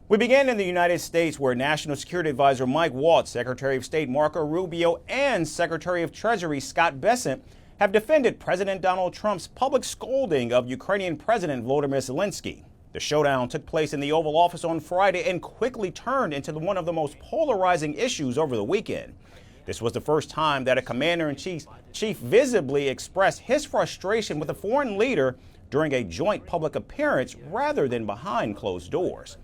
We began in the United States, where National Security Advisor Mike Waltz, Secretary of State Marco Rubio, and Secretary of Treasury Scott Bessent have defended President Donald Trump's public scolding of Ukrainian President Volodymyr Zelensky. The showdown took place in the Oval Office on Friday and quickly turned into one of the most polarizing issues over the weekend. This was the first time that a commander-in-chief visibly expressed his frustration with a foreign leader during a joint public appearance rather than behind closed doors.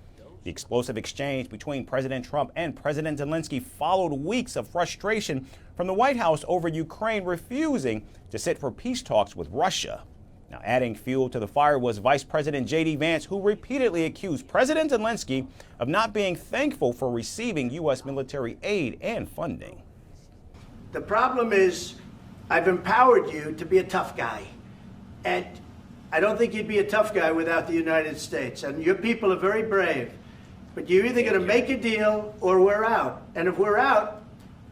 The explosive exchange between President Trump and President Zelensky followed weeks of frustration from the White House over Ukraine refusing to sit for peace talks with Russia. Now, adding fuel to the fire was Vice President JD Vance, who repeatedly accused President Zelensky of not being thankful for receiving U.S. military aid and funding. The problem is, I've empowered you to be a tough guy. And I don't think you'd be a tough guy without the United States. And your people are very brave. But you're either going to make a deal or we're out. And if we're out,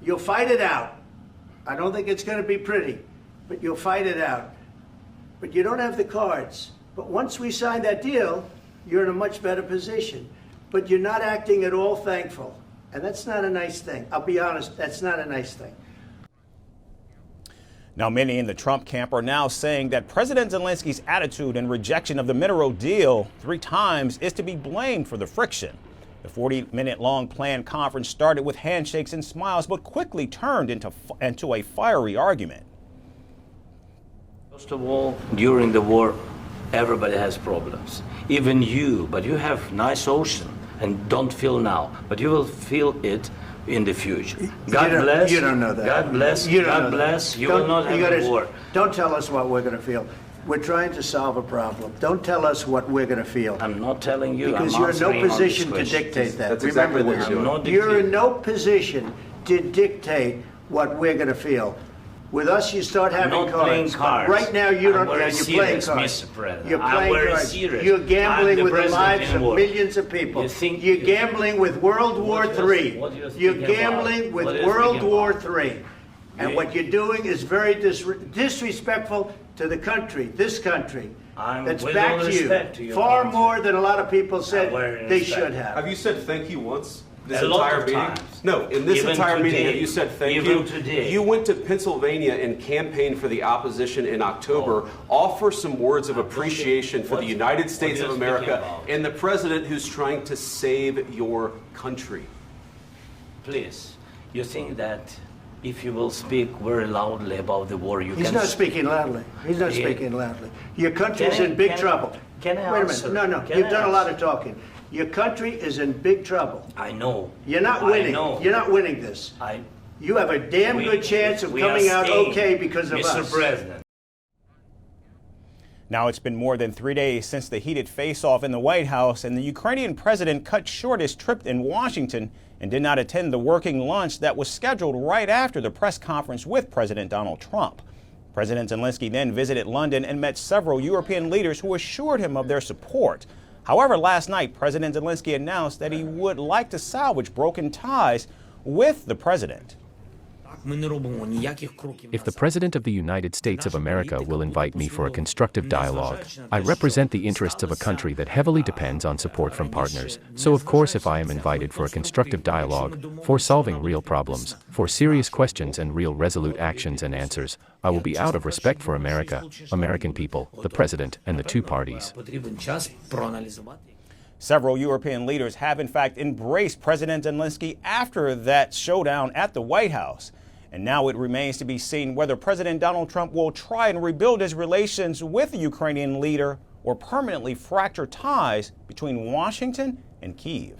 you'll fight it out. I don't think it's going to be pretty, but you'll fight it out. But you don't have the cards. But once we sign that deal, you're in a much better position. But you're not acting at all thankful. And that's not a nice thing. I'll be honest, that's not a nice thing. Now, many in the Trump camp are now saying that President Zelensky's attitude and rejection of the mineral deal 3 times is to be blamed for the friction. The 40-minute-long planned conference started with handshakes and smiles, but quickly turned into a fiery argument. First of all, during the war, everybody has problems. Even you, but you have nice ocean and don't feel now, but you will feel it in the future. God bless. You don't know that. God bless. God bless. You will not have a war. Don't tell us what we're going to feel. We're trying to solve a problem. Don't tell us what we're going to feel. I'm not telling you. Because you're in no position to dictate that. That's exactly what you're doing. You're in no position to dictate what we're going to feel. With us, you start having cards. Right now, you don't. You're playing cards. You're playing cards. You're gambling with the lives of millions of people. You're gambling with World War III. You're gambling with World War III. And what you're doing is very disrespectful to the country, this country, that's back to you, far more than a lot of people said they should have. Have you said thank you once? This entire meeting? No, in this entire meeting, have you said thank you? You went to Pennsylvania and campaigned for the opposition in October. Offer some words of appreciation for the United States of America and the president who's trying to save your country. Please, you think that if you will speak very loudly about the war, you can... He's not speaking loudly. He's not speaking loudly. Your country's in big trouble. Can I Wait a minute. No. You've done a lot of talking. Your country is in big trouble. I know. You're not winning. You're not winning this. You have a damn good chance of coming out okay because of us. Mr. President. Now, it's been more than 3 days since the heated face-off in the White House, and the Ukrainian president cut short his trip in Washington and did not attend the working lunch that was scheduled right after the press conference with President Donald Trump. President Zelensky then visited London and met several European leaders who assured him of their support. However, last night, President Zelensky announced that he would like to salvage broken ties with the president. If the President of the United States of America will invite me for a constructive dialogue, I represent the interests of a country that heavily depends on support from partners. So of course, if I am invited for a constructive dialogue, for solving real problems, for serious questions and real resolute actions and answers, I will be out of respect for America, American people, the President, and the 2 parties. Several European leaders have in fact embraced President Zelensky after that showdown at the White House. And now it remains to be seen whether President Donald Trump will try and rebuild his relations with the Ukrainian leader or permanently fracture ties between Washington and Kyiv.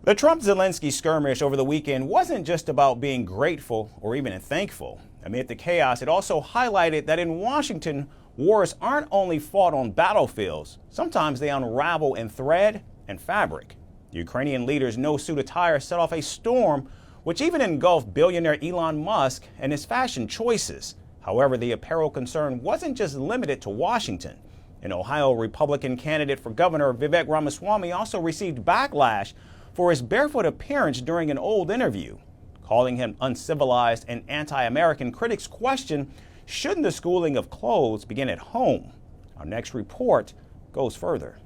The Trump-Zelensky skirmish over the weekend wasn't just about being grateful or even thankful. Amid the chaos, it also highlighted that in Washington, wars aren't only fought on battlefields. Sometimes they unravel in thread and fabric. The Ukrainian leader's no-suit attire set off a storm which even engulfed billionaire Elon Musk and his fashion choices. However, the apparel concern wasn't just limited to Washington. An Ohio Republican candidate for governor, Vivek Ramaswamy, also received backlash for his barefoot appearance during an old interview. Calling him uncivilized and anti-American, critics question, shouldn't the schooling of clothes begin at home? Our next report goes further.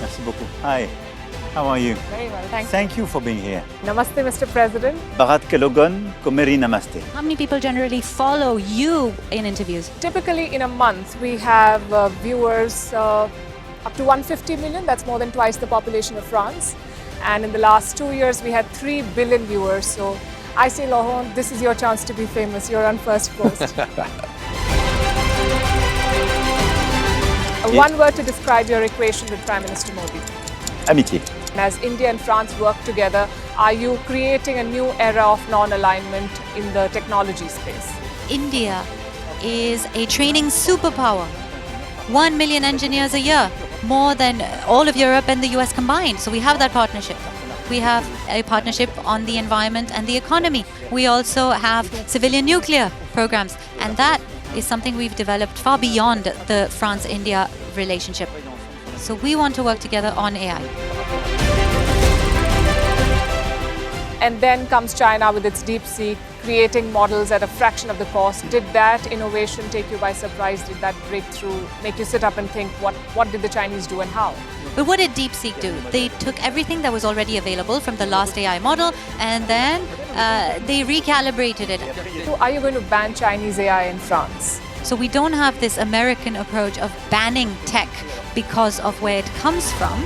Merci beaucoup. Hi, how are you? Very well, thank you. Thank you for being here. Namaste, Mr. President. Bharat Kelogan, Komeri Namaste. How many people generally follow you in interviews? Typically in a month, we have viewers up to 150 million. That's more than twice the population of France. And in the last 2 years, we had 3 billion viewers. So I say, Laurent, this is your chance to be famous. You're on Firstpost. One word to describe your equation with Prime Minister Modi. Amitié. As India and France work together, are you creating a new era of non-alignment in the technology space? India is a training superpower. 1 million engineers a year, more than all of Europe and the US combined. So we have that partnership. We have a partnership on the environment and the economy. We also have civilian nuclear programs, and that is something we've developed far beyond the France-India relationship. So we want to work together on AI. And then comes China with its DeepSeek, creating models at a fraction of the cost. Did that innovation take you by surprise? Did that breakthrough make you sit up and think, what did the Chinese do and how? But what did DeepSeek do? They took everything that was already available from the last AI model, and then they recalibrated it. So are you going to ban Chinese AI in France? So we don't have this American approach of banning tech because of where it comes from.